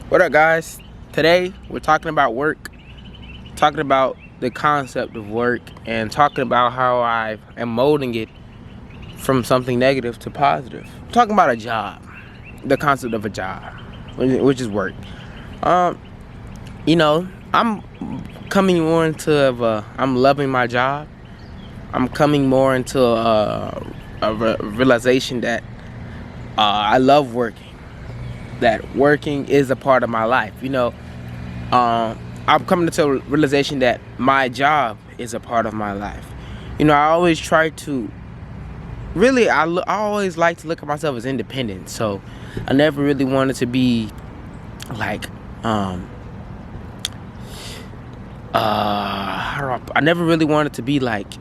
What up, guys? Today we're talking about work, talking about the concept of work, and talking about how I am molding it from something negative to positive. I'm talking about a job, the concept of a job, which is work. Um, I'm coming more into I'm loving my job. I'm coming more into a realization that I love working. That working is a part of my life. I'm coming to a realization that my job is a part of my life. I always try to I always like to look at myself as independent. So I never really wanted to be like I never really wanted to be like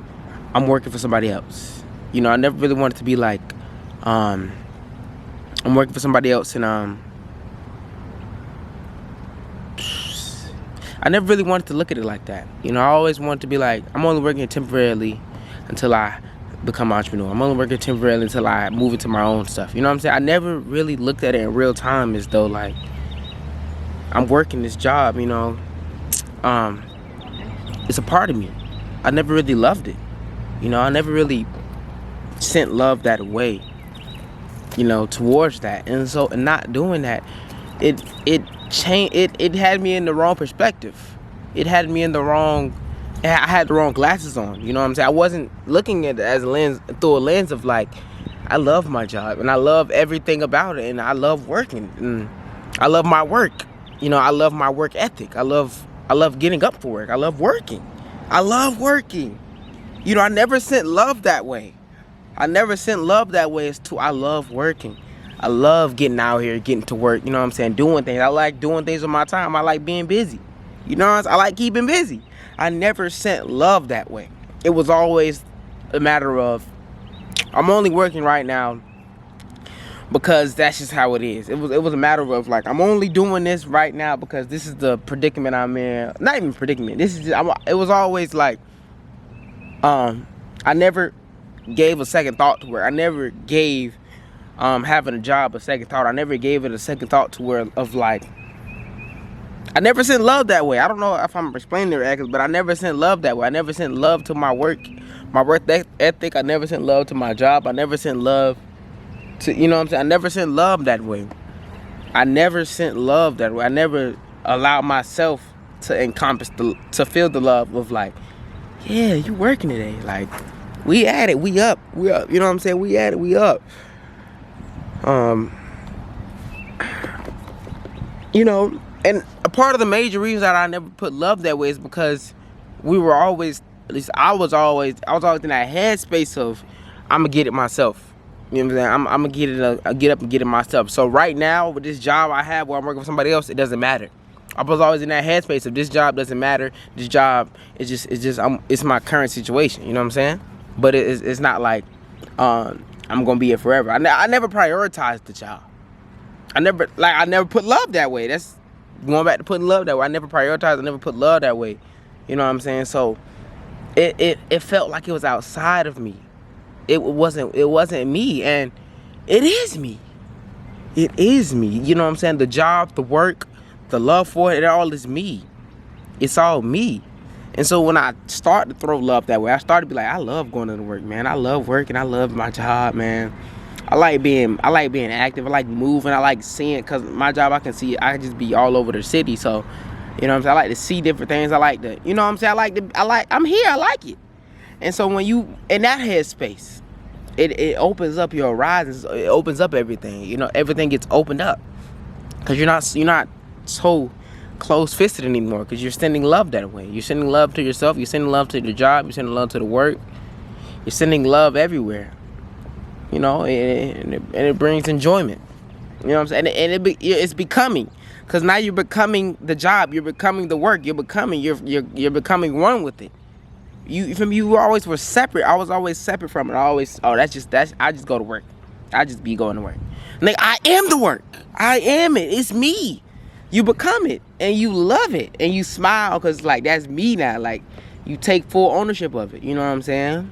I'm working for somebody else. I never really wanted to be like I'm working for somebody else, and I never really wanted to look at it like that. I always wanted to be like, I'm only working temporarily until I become an entrepreneur. I'm only working temporarily until I move into my own stuff. You know what I'm saying? I never really looked at it in real time as though like I'm working this job, it's a part of me. I never really loved it. I never really sent love that way, towards that. And not doing that, it changed. It had me in the wrong perspective. It had me in the wrong. I had the wrong glasses on. You know what I'm saying? I wasn't looking at it through a lens of like, I love my job and I love everything about it and I love working and I love my work. I love my work ethic. I love getting up for work. I love working. I love working. I never sent love that way. I love working. I love getting out here, getting to work, doing things. I like doing things with my time. I like being busy. I like keeping busy. I never sent love that way. It was always a matter of, I'm only working right now because that's just how it is. It was a matter of like, I'm only doing this right now because this is the predicament I'm in. Not even predicament. It was always like, I never gave a second thought to where I never gave having a job a second thought. I never gave it a second thought to where of like, I never sent love that way. I don't know if I'm explaining it right, but I never sent love that way. I never sent love to my work ethic. I never sent love to my job. I never sent love to, I never sent love that way. I never allowed myself to feel the love of like, yeah, you working today. Like, we at it, we up. You know what I'm saying? We at it, we up. And a part of the major reasons that I never put love that way is because we were always, at least I was always in that headspace of, I'm gonna get it myself. You know what I'm saying? I'm gonna get up and get it myself. So right now with this job I have where I'm working for somebody else, it doesn't matter. I was always in that headspace of this job doesn't matter. This job it's my current situation. You know what I'm saying? But it's not like I'm gonna be here forever. I never prioritized the job. I never put love that way. That's going back to putting love that way. I never prioritized. I never put love that way. You know what I'm saying? So it felt like it was outside of me. It wasn't me, and it is me. It is me. You know what I'm saying? The job, the work, the love for it all is me. It's all me. And so when I start to throw love that way, I started to be like, I love going to work, man. I love working. I love my job, man. I like being active. I like moving. I like seeing, because my job, I can just be all over the city. So, you know what I'm saying? I like to see different things. I like to, you know what I'm saying? I'm here. I like it. And so when you, in that headspace, it opens up your horizons. It opens up everything. Everything gets opened up. Because you're not so close-fisted anymore, because you're sending love that way. You're sending love to yourself. You're sending love to the job. You're sending love to the work. You're sending love everywhere. And it brings enjoyment. You know what I'm saying? And it's becoming, because now you're becoming the job. You're becoming the work. You're becoming one with it. You always were separate. I was always separate from it. I just go to work. I just be going to work. Like, I am the work. I am it. It's me. You become it, and you love it, and you smile, because like, that's me now. Like, you take full ownership of it. You know what I'm saying?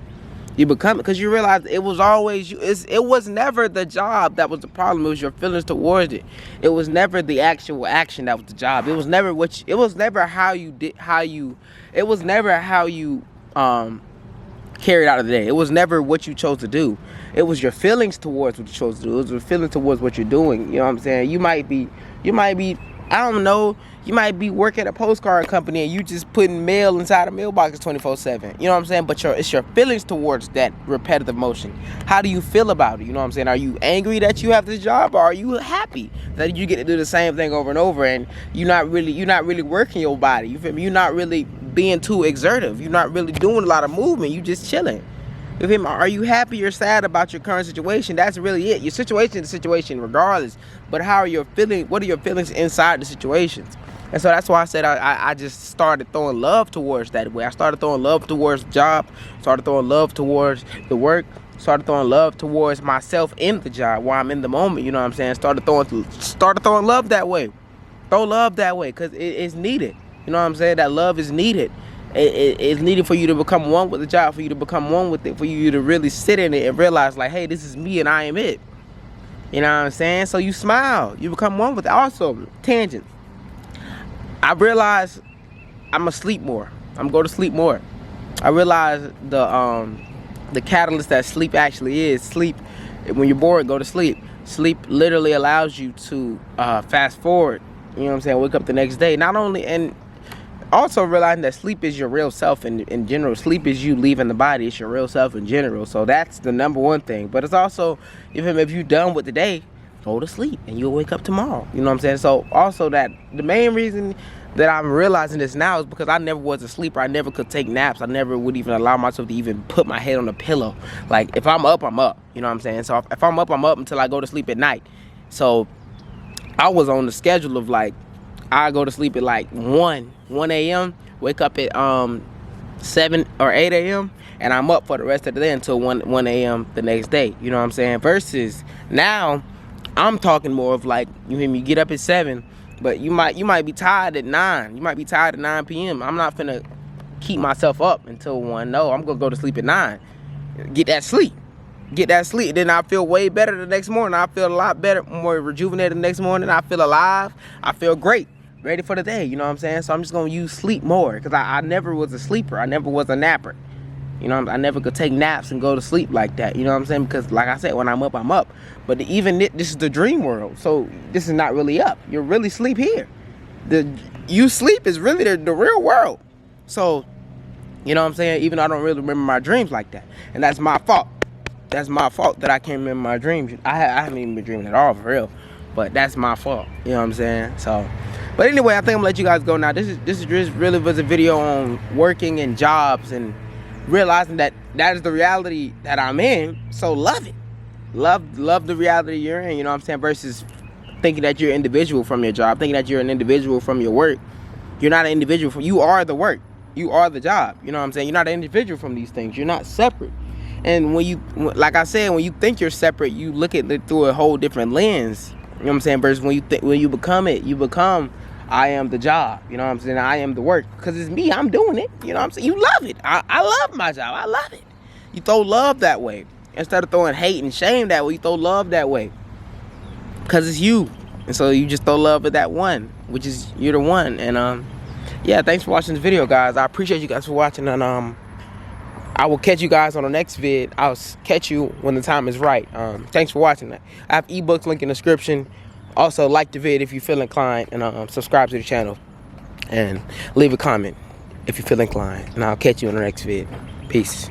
You become it because you realize it was always you. It was never the job that was the problem. It was your feelings towards it. It was never the actual action that was the job. It was never it was never how you did it was never how you carried out of the day. It was never what you chose to do. It was your feelings towards what you chose to do. It was your feelings towards what you're doing. You know what I'm saying? You might be I don't know, you might be working at a postcard company and you just putting mail inside a mailbox 24/7. You know what I'm saying? But it's your feelings towards that repetitive motion. How do you feel about it? You know what I'm saying? Are you angry that you have this job, or are you happy that you get to do the same thing over and over, and you're not really working your body? You feel me? You're not really being too exertive. You're not really doing a lot of movement. You just chilling. You feel me? Are you happy or sad about your current situation? That's really it. Your situation is a situation regardless. But how are your feelings? What are your feelings inside the situations? And so that's why I said I just started throwing love towards that way. I started throwing love towards the job. Started throwing love towards the work. Started throwing love towards myself in the job while I'm in the moment. You know what I'm saying? Started throwing love that way. Throw love that way because it's needed. You know what I'm saying? That love is needed. It's needed for you to become one with the job, for you to become one with it, for you to really sit in it and realize, like, hey, this is me and I am it. You know what I'm saying? So you smile. You become one with it. Also, tangent. I realize I'm going to sleep more. I'm going to sleep more. I realize the catalyst that sleep actually is. Sleep, when you're bored, go to sleep. Sleep literally allows you to fast forward. You know what I'm saying? Wake up the next day. Not only, and also realizing that sleep is your real self in general. Sleep is you leaving the body. It's your real self in general. So that's the number one thing. But it's also, if you're done with the day, go to sleep and you'll wake up tomorrow. You know what I'm saying? So also that the main reason that I'm realizing this now is because I never was a sleeper. I never could take naps. I never would even allow myself to even put my head on a pillow. Like, if I'm up, I'm up. You know what I'm saying? So if I'm up until I go to sleep at night. So I was on the schedule of, like, I go to sleep at like 1 a.m., wake up at 7 or 8 a.m., and I'm up for the rest of the day until 1 a.m. the next day. You know what I'm saying? Versus now, I'm talking more of like, you hear me, get up at 7, but you might be tired at 9. You might be tired at 9 p.m. I'm not finna keep myself up until 1. No, I'm gonna go to sleep at 9. Get that sleep. Then I feel way better the next morning. I feel a lot better, more rejuvenated the next morning. I feel alive. I feel great. Ready for the day, you know what I'm saying? So I'm just gonna use sleep more, because I never was a sleeper. I never was a napper. You know, I never could take naps and go to sleep like that. You know what I'm saying? Because like I said, when I'm up, I'm up. But even this is the dream world, so this is not really up. You're really sleep here. You sleep is really the real world. So, you know what I'm saying? Even though I don't really remember my dreams like that, and that's my fault. That's my fault that I can't remember my dreams. I haven't even been dreaming at all, for real. But that's my fault. You know what I'm saying? So. But anyway, I think I'm gonna let you guys go now. This is just really was a video on working and jobs and realizing that is the reality that I'm in. So love it. Love the reality you're in, you know what I'm saying? Versus thinking that you're an individual from your job, thinking that you're an individual from your work. You're not an individual you are the work. You are the job. You know what I'm saying? You're not an individual from these things. You're not separate. And like I said, when you think you're separate, you look at it through a whole different lens. You know what I'm saying? Versus when you become it, you become, I am the job. You know what I'm saying? I am the work. Because it's me. I'm doing it. You know what I'm saying? You love it. I love my job. I love it. You throw love that way. Instead of throwing hate and shame that way, you throw love that way. Because it's you. And so you just throw love at that one, which is you're the one. And yeah, thanks for watching this video, guys. I appreciate you guys for watching. And I will catch you guys on the next vid. I'll catch you when the time is right. Thanks for watching that. I have ebooks link in the description. Also, like the vid if you feel inclined, and subscribe to the channel, and leave a comment if you feel inclined. And I'll catch you on the next vid. Peace.